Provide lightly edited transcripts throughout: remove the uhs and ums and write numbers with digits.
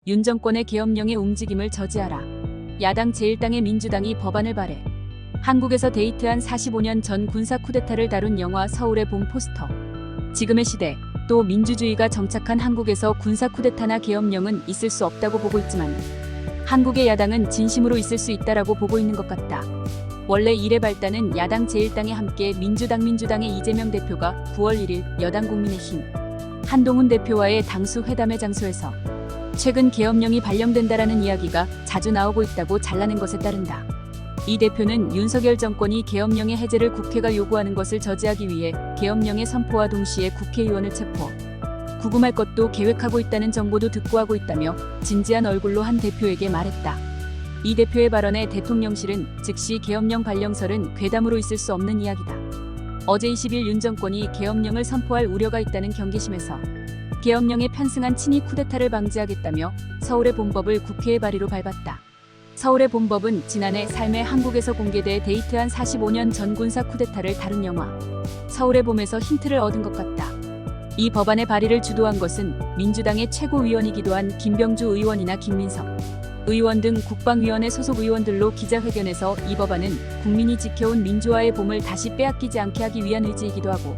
윤 정권의 계엄령의 움직임을 저지하라. 야당 제1당의 민주당이 법안을 발의. 한국에서 데이트한 45년 전 군사 쿠데타를 다룬 영화 서울의 봄 포스터. 지금의 시대, 또 민주주의가 정착한 한국에서 군사 쿠데타나 계엄령은 있을 수 없다고 보고 있지만 한국의 야당은 진심으로 있을 수 있다라고 보고 있는 것 같다. 원래 이래 발단은 야당 제1당에 함께 민주당의 이재명 대표가 9월 1일 여당 국민의힘 한동훈 대표와의 당수 회담의 장소에서 최근 계엄령이 발령된다라는 이야기가 자주 나오고 있다고 잘라낸 것에 따른다. 이 대표는 윤석열 정권이 계엄령의 해제를 국회가 요구하는 것을 저지하기 위해 계엄령의 선포와 동시에 국회의원을 체포, 구금할 것도 계획하고 있다는 정보도 듣고 하고 있다며 진지한 얼굴로 한 대표에게 말했다. 이 대표의 발언에 대통령실은 즉시 계엄령 발령설은 괴담으로 있을 수 없는 이야기다. 어제 20일 윤 정권이 계엄령을 선포할 우려가 있다는 경계심에서 계엄령에 편승한 친이 쿠데타를 방지하겠다며 서울의 봄법을 국회에 발의로 밟았다. 서울의 봄법은 지난해 삶의 한국에서 공개돼 데이트한 45년 전 군사 쿠데타를 다룬 영화 서울의 봄에서 힌트를 얻은 것 같다. 이 법안의 발의를 주도한 것은 민주당의 최고위원이기도 한 김병주 의원이나 김민석 의원 등 국방위원회 소속 의원들로 기자회견에서 이 법안은 국민이 지켜온 민주화의 봄을 다시 빼앗기지 않게 하기 위한 의지이기도 하고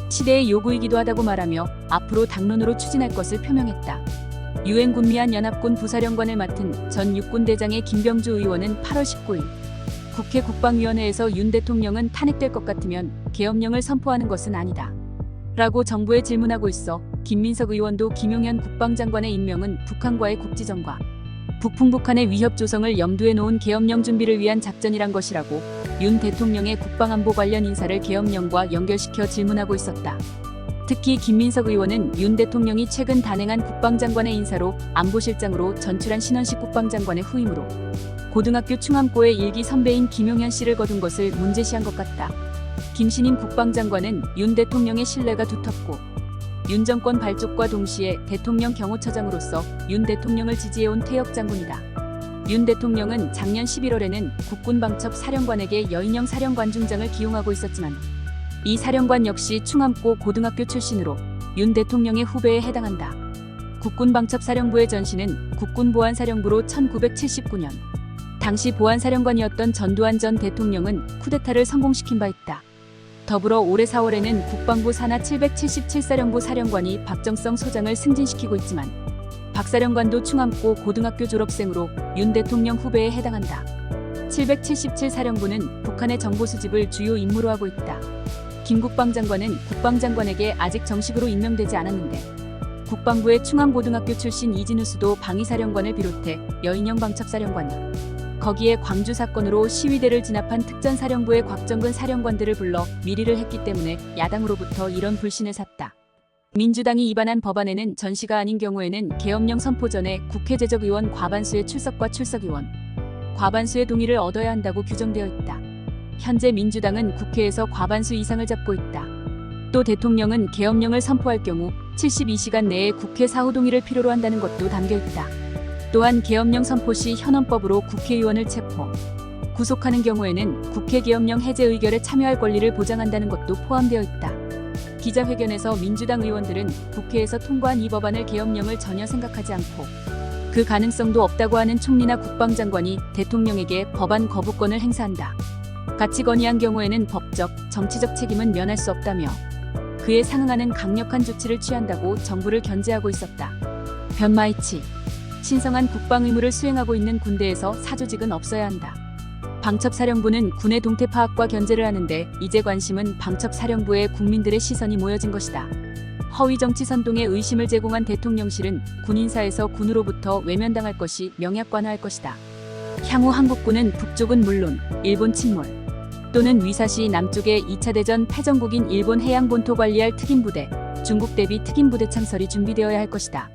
시대의 요구이기도 하다고 말하며 앞으로 당론으로 추진할 것을 표명했다. 유엔 군미한 연합군 부사령관을 맡은 전 육군대장의 김병주 의원은 8월 19일 국회 국방위원회에서 윤 대통령은 탄핵될 것 같으면 계엄령을 선포하는 것은 아니다. 라고 정부에 질문하고 있어 김민석 의원도 김용현 국방장관의 임명은 북한과의 국지전과 북풍북한의 위협 조성을 염두에 놓은 계엄령 준비를 위한 작전이란 것이라고 윤 대통령의 국방안보 관련 인사를 계엄령과 연결시켜 질문하고 있었다. 특히 김민석 의원은 윤 대통령이 최근 단행한 국방장관의 인사로 안보실장으로 전출한 신원식 국방장관의 후임으로 고등학교 충암고의 일기 선배인 김용현 씨를 거둔 것을 문제시한 것 같다. 김신임 국방장관은 윤 대통령의 신뢰가 두텁고 윤 정권 발족과 동시에 대통령 경호처장으로서 윤 대통령을 지지해온 퇴역 장군이다. 윤 대통령은 작년 11월에는 국군방첩 사령관에게 여인영 사령관 중장을 기용하고 있었지만 이 사령관 역시 충암고 고등학교 출신으로 윤 대통령의 후배에 해당한다. 국군방첩 사령부의 전신은 국군보안사령부로 1979년 당시 보안사령관이었던 전두환 전 대통령은 쿠데타를 성공시킨 바 있다. 더불어 올해 4월에는 국방부 산하 777사령부 사령관이 박정성 소장을 승진시키고 있지만 박 사령관도 충암고 고등학교 졸업생으로 윤 대통령 후배에 해당한다. 777사령부는 북한의 정보 수집을 주요 임무로 하고 있다. 김 국방장관은 국방장관에게 아직 정식으로 임명되지 않았는데 국방부의 충암고등학교 출신 이진우수도 방위사령관을 비롯해 여인영 방첩사령관, 거기에 광주 사건으로 시위대를 진압한 특전사령부의 곽정근 사령관들을 불러 밀의를 했기 때문에 야당으로부터 이런 불신을 샀다. 민주당이 입안한 법안에는 전시가 아닌 경우에는 계엄령 선포 전에 국회 제적의원 과반수의 출석과 출석의원 과반수의 동의를 얻어야 한다고 규정되어 있다. 현재 민주당은 국회에서 과반수 이상을 잡고 있다. 또 대통령은 계엄령을 선포할 경우 72시간 내에 국회 사후 동의를 필요로 한다는 것도 담겨 있다. 또한 계엄령 선포 시 현원법으로 국회의원을 체포, 구속하는 경우에는 국회 계엄령 해제 의결에 참여할 권리를 보장한다는 것도 포함되어 있다. 기자회견에서 민주당 의원들은 국회에서 통과한 이 법안을 계엄령을 전혀 생각하지 않고 그 가능성도 없다고 하는 총리나 국방장관이 대통령에게 법안 거부권을 행사한다. 같이 건의한 경우에는 법적, 정치적 책임은 면할 수 없다며 그에 상응하는 강력한 조치를 취한다고 정부를 견제하고 있었다. 변마이치 신성한 국방 의무를 수행하고 있는 군대에서 사조직은 없어야 한다. 방첩사령부는 군의 동태 파악과 견제를 하는데 이제 관심은 방첩사령부에 국민들의 시선이 모여진 것이다. 허위 정치 선동에 의심을 제공한 대통령실은 군 인사에서 군으로부터 외면당할 것이 명약관화할 것이다. 향후 한국군은 북쪽은 물론 일본 침몰 또는 위사시 남쪽에 2차 대전 패전국인 일본 해양본토 관리할 특임부대, 중국 대비 특임부대 창설이 준비되어야 할 것이다.